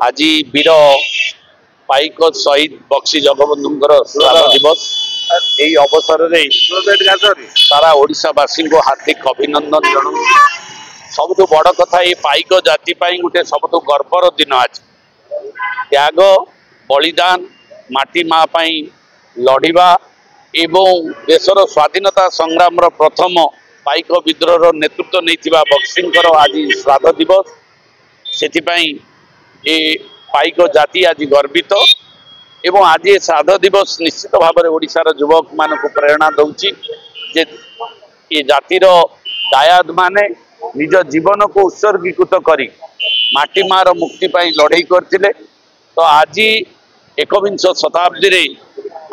आज वीर पाइक शहीद बक्सी जगबंधुंकर श्राद्ध दिवस यही अवसर में सारा ओडिशावासी को हार्दिक अभिनंदन जनाऊँ। सबुठ बड़ कथा ये पाइक जाति गोटे सबुठ गर्वर दिन आज त्याग बलिदान माटी माँ लड़िबा एवं देशर स्वाधीनता संग्राम प्रथम पाइक विद्रोह नेतृत्व नहीं बक्सींकर आज श्राद्ध दिवस से ये पाइक जाति आज गर्वित एवं आज ये श्राद्ध दिवस निश्चित भाव में ओडिशार युवक मान को प्रेरणा दौची जे ये जातिर दायाद माने निज जीवन को उत्सर्गीकृत करी माटी मार मुक्ति पाई लड़ाई करथिले। तो आज एकविंश शताब्दी रे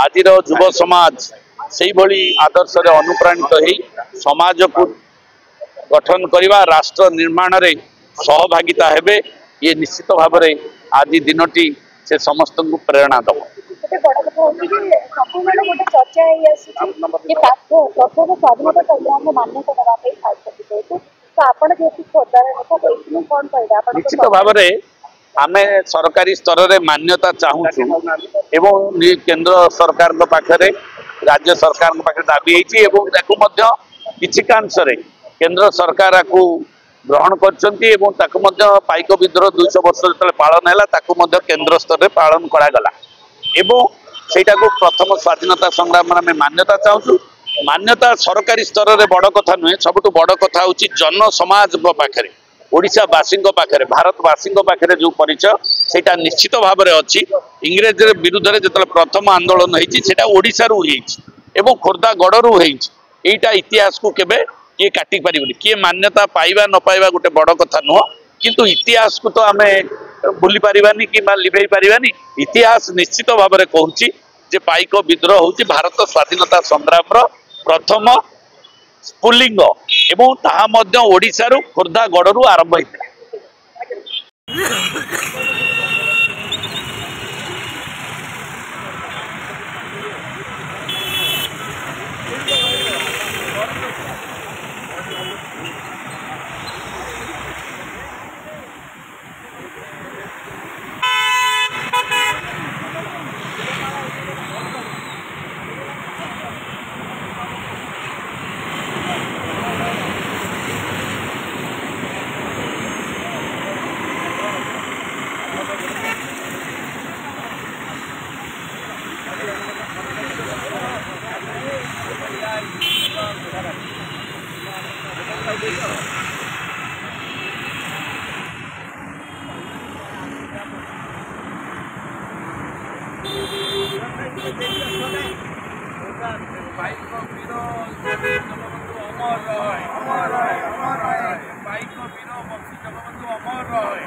आज युव समाज से भली आदर्श रे अनुप्राणित हो समाज को गठन करवा राष्ट्र निर्माण रे सहभागिता हेबे ये निश्चित भाव में आज दिनटी से समस्त को प्रेरणा दब। निश्चित भाव में आम सरकारी स्तर में मान्यता चाहूँ एवं केंद्र सरकार पाखे राज्य सरकार पाखे दाबी किसी कांश केंद्र सरकार को ग्रहण कर पाइक विद्रोह 200 वर्ष जो पालन है केंद्र स्तर में पालन करागला सेटा को प्रथम स्वाधीनता संग्राम में मान्यता चाहूँ। मान्यता सरकारी स्तर में बड़ कथा नुहे सबुठ बड़ कथा हूँ जन समाज पाखे ओडिशावासी पाखे भारतवासी पाखे जो परिचय सेटा निश्चित भाव में अच्छी इंग्रेज विरुद्ध में जो प्रथम आंदोलन होता ओडिशारू एवं खोर्धा गड़रू होता इतिहास को केबे किए काटी पार किए मान्यता पाइबा न पाइबा गोटे बड़ कथा नुह किंतु इतिहास को तो आम भूली पारिबानी कि लिभेई पारिबानी। इतिहास निश्चित भाव में कहूँ जे पाइक विद्रोह हूँ भारत स्वाधीनता संग्राम प्रथम स्फुलिंग एवं ताहा मध्य ओडिशारू खोर्धा गड़रू आरंभ होता। पाइक वीर बक्सी जगबंधु अमर रहे।